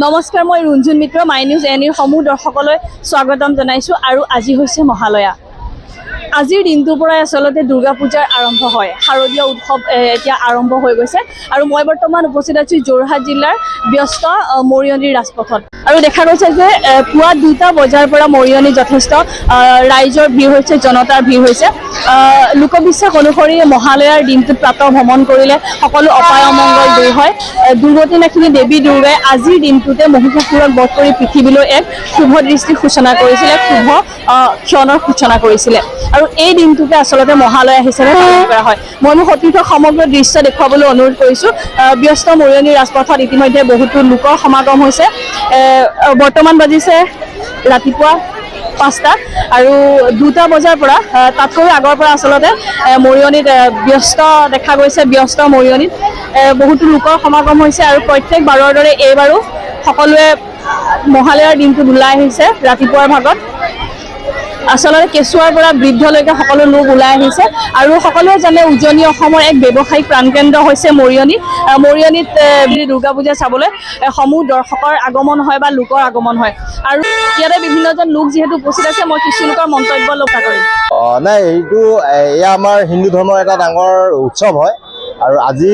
নমস্কাৰ, মই ৰুঞ্জুন মিত্ৰ my news এনিৰ সমূহ দৰ্শকলৈ স্বাগতম জনাইছোঁ। আৰু আজি হৈছে মহালয়া। আজিৰ দিনটোৰ পৰাই আচলতে দুৰ্গা পূজাৰ আৰম্ভ হয়। শাৰদীয় উৎসৱ এতিয়া আৰম্ভ হৈ গৈছে আৰু মই বৰ্তমান উপস্থিত আছোঁ যোৰহাট জিলাৰ ব্যস্ত মৰিয়নিৰ ৰাজপথত। আৰু দেখা গৈছে যে পুৱা 2টা বজাৰ পৰা মৰিয়নিত যথেষ্ট ৰাইজৰ ভিৰ হৈছে, জনতাৰ ভিৰ হৈছে। লোকবিশ্বাস অনুসৰি মহালয়াৰ দিনটোত প্ৰাতঃ ভ্ৰমণ কৰিলে সকলো অপায় অমংগল দূৰ হয়। দুৰ্গতি নাশিনী দেৱী দুৰ্গাই আজিৰ দিনটোতে মহিষাসুৰক বধ কৰি পৃথিৱীলৈ এক শুভ দৃষ্টিৰ সূচনা কৰিছিলে, শুভ ক্ষণৰ সূচনা কৰিছিলে। আৰু এই দিনটোকে আচলতে মহালয়া হিচাপে পালন কৰা হয়। মই মোৰ সতীৰ্থ সমগ্ৰ দৃশ্য দেখুৱাবলৈ অনুৰোধ কৰিছোঁ। ব্যস্ত মৰিয়নি ৰাজপথত ইতিমধ্যে বহুতো লোকৰ সমাগম হৈছে। বৰ্তমান বাজিছে ৰাতিপুৱা 5টা আৰু 2টা বজাৰ পৰা তাতকৈ আগৰ পৰা আচলতে মৰিয়নিত ব্যস্ত দেখা গৈছে। ব্যস্ত মৰিয়নিত বহুতো লোকৰ সমাগম হৈছে আৰু প্ৰত্যেক বাৰৰ দৰে এইবাৰো সকলোৱে মহালয়াৰ দিনটোত ওলাই আহিছে। ৰাতিপুৱাৰ ভাগত আচলতে কেঁচুৱাৰ পৰা বৃদ্ধলৈকে সকলো লোক ওলাই আহিছে আৰু সকলোৱে জানে উজনি অসমৰ এক ব্যৱসায়িক প্ৰাণকেন্দ্ৰ হৈছে মৰিয়নি। মৰিয়নিত দুৰ্গা পূজা চাবলৈ সমূহ দৰ্শকৰ আগমন হয় বা লোকৰ আগমন হয়। আৰু ইয়াতে বিভিন্নজন লোক যিহেতু উপস্থিত আছে, মই কিছু লোকৰ মন্তব্য লক্ষ্য কৰিম। নাই, এইটো এয়া আমাৰ হিন্দু ধৰ্মৰ এটা ডাঙৰ উৎসৱ হয়। আৰু আজি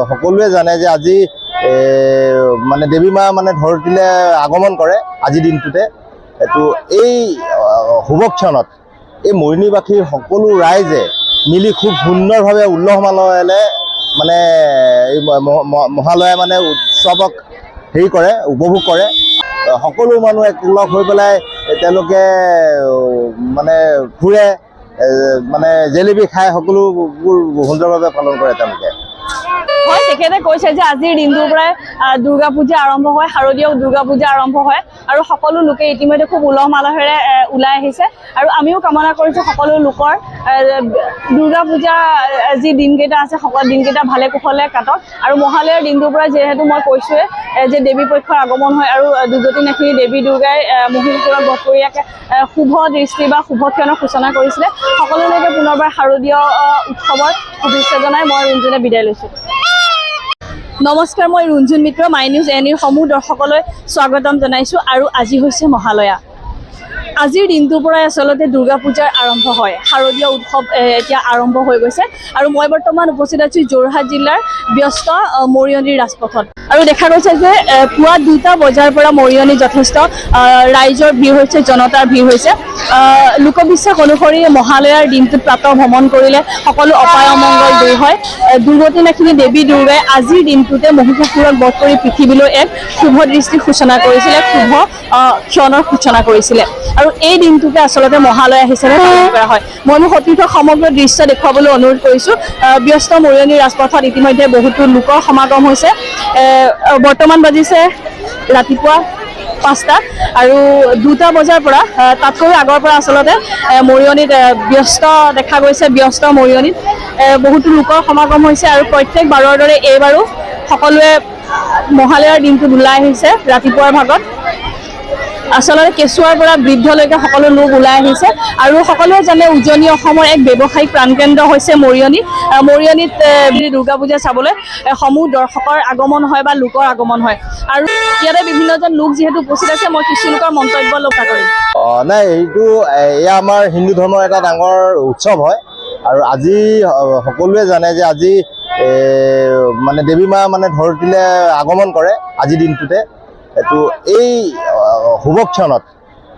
সকলোৱে জানে যে আজি মানে দেৱী মা মানে ধৰতীলে আগমন কৰে আজিৰ দিনটোতে। এইটো এই শুভক্ষণত এই মৰিয়নিবাসীৰ সকলো ৰাইজে মিলি খুব সুন্দৰভাৱে উল্লাহ মালহেৰে মানে এই মহালয়া মানে উৎসৱক কৰে, উপভোগ কৰে। সকলো মানুহ একলগ হৈ পেলাই তেওঁলোকে মানে ফুৰে, মানে জেলেপি খাই সকলোবোৰ সুন্দৰভাৱে পালন কৰে তেওঁলোকে। হয়, তেখেতে কৈছে যে আজিৰ দিনটোৰ পৰাই দুৰ্গা পূজা আৰম্ভ হয়, শাৰদীয় দুৰ্গা পূজা আৰম্ভ হয় আৰু সকলো লোকে ইতিমধ্যে খুব উলহ মালহেৰে ওলাই আহিছে। আৰু আমিও কামনা কৰিছোঁ সকলো লোকৰ দুৰ্গা পূজা যি দিনকেইটা আছে সকলো দিনকেইটা ভালে কুশলে কাটক। আৰু মহালয়াৰ দিনটোৰ পৰা যিহেতু মই কৈছোঁৱে যে দেৱী পক্ষৰ আগমন হয় আৰু দুৰ্গতি নাশিনী দেৱী দুৰ্গাই মহিষাসুৰক বধ কৰি শুভ দৃষ্টি বা শুভ ক্ষণৰ সূচনা কৰিছিলে। সকলোলৈকে পুনৰবাৰ শাৰদীয় উৎসৱৰ শুভেচ্ছা জনাই মই ৰুঞ্জুনে বিদায় লৈছোঁ। নমস্কাৰ, মই ৰুঞ্জুন মিত্ৰ মাই নিউজ এনিৰ সমূহ দৰ্শকলৈ স্বাগতম জনাইছোঁ। আৰু আজি হৈছে মহালয়া। আজিৰ দিনটোৰ পৰাই আচলতে দুৰ্গা পূজাৰ আৰম্ভ হয়। শাৰদীয় উৎসৱ এতিয়া আৰম্ভ হৈ গৈছে আৰু মই বৰ্তমান উপস্থিত আছোঁ যোৰহাট জিলাৰ ব্যস্ত মৰিয়নিৰ ৰাজপথত। আৰু দেখা গৈছে যে পুৱা 2টা বজাৰ পৰা মৰিয়নিত যথেষ্ট ৰাইজৰ ভিৰ হৈছে, জনতাৰ ভিৰ হৈছে। লোকবিশ্বাস অনুসৰি মহালয়াৰ দিনটোত প্ৰাতঃ ভ্ৰমণ কৰিলে সকলো অপায় অমংগল দূৰ হয়। দুৰ্গতি নাশিনী দেৱী দুৰ্গাই আজিৰ দিনটোতে মহিষাসুৰক বধ কৰি পৃথিৱীলৈ এক শুভ দৃষ্টিৰ সূচনা কৰিছিলে, শুভ ক্ষণৰ সূচনা কৰিছিলে। আৰু এই দিনটোকে আচলতে মহালয়া হিচাপে পালন কৰা হয়। মই মোৰ সতীৰ্থ সমগ্ৰ দৃশ্য দেখুৱাবলৈ অনুৰোধ কৰিছোঁ। ব্যস্ত মৰিয়নি ৰাজপথত ইতিমধ্যে বহুতো লোকৰ সমাগম হৈছে। বৰ্তমান বাজিছে ৰাতিপুৱা 5টা আৰু 2টা বজাৰ পৰা তাতকৈ আগৰ পৰা আচলতে মৰিয়নিত ব্যস্ত দেখা গৈছে। ব্যস্ত মৰিয়নিত বহুতো লোকৰ সমাগম হৈছে আৰু প্ৰত্যেক বাৰৰ দৰে এইবাৰো সকলোৱে মহালয়াৰ দিনটোত ওলাই আহিছে। ৰাতিপুৱাৰ ভাগত আচলতে কেঁচুৱাৰ পৰা বৃদ্ধলৈকে সকলো লোক ওলাই আহিছে আৰু সকলোৱে জানে উজনি অসমৰ এক ব্যৱসায়িক প্ৰাণকেন্দ্ৰ হৈছে মৰিয়নি। মৰিয়নিত দুৰ্গা পূজা চাবলৈ সমূহ দৰ্শকৰ আগমন হয় বা লোকৰ আগমন হয়। আৰু ইয়াতে বিভিন্নজন লোক যিহেতু উপস্থিত আছে, মই কিছু লোকৰ মন্তব্য লক্ষ্য কৰিম। নাই, এইটো এয়া আমাৰ হিন্দু ধৰ্মৰ এটা ডাঙৰ উৎসৱ হয়। আৰু আজি সকলোৱে জানে যে আজি মানে দেৱী মা মানে ধৰতীলে আগমন কৰে আজিৰ দিনটোতে। এইটো এই শুভক্ষণত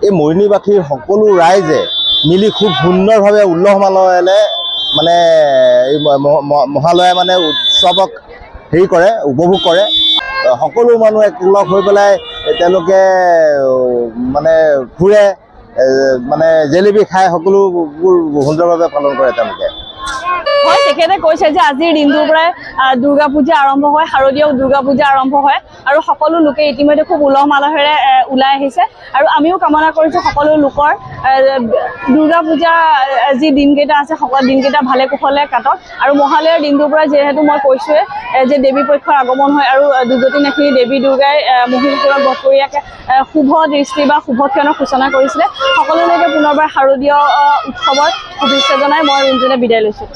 এই মৰিয়নিবাসীৰ সকলো ৰাইজে মিলি খুব সুন্দৰভাৱে উল্লাহ মালহেৰে মানে এই মহালয়া মানে উৎসৱক কৰে, উপভোগ কৰে। সকলো মানুহ একলগ হৈ পেলাই তেওঁলোকে মানে ফুৰে, মানে জেলেপি খাই সকলোবোৰ সুন্দৰভাৱে পালন কৰে তেওঁলোকে। হয়, তেখেতে কৈছে যে আজিৰ দিনটোৰ পৰাই দুৰ্গা পূজা আৰম্ভ হয়, শাৰদীয় দুৰ্গা পূজা আৰম্ভ হয় আৰু সকলো লোকে ইতিমধ্যে খুব উলহ মালহেৰে ওলাই আহিছে। আৰু আমিও কামনা কৰিছোঁ সকলো লোকৰ দুৰ্গা পূজা যি দিনকেইটা আছে সকলো দিনকেইটা ভালে কুশলে কাটক। আৰু মহালয়াৰ দিনটোৰ পৰা যিহেতু মই কৈছোঁৱে যে দেৱী পক্ষৰ আগমন হয় আৰু দুৰ্গতি নাশিনী দেৱী দুৰ্গাই মহিষাসুৰক বধ কৰি শুভ দৃষ্টি বা শুভ ক্ষণৰ সূচনা কৰিছিলে। সকলোলৈকে পুনৰবাৰ শাৰদীয় উৎসৱৰ শুভেচ্ছা জনাই মই ৰুঞ্জুনে বিদায় লৈছোঁ।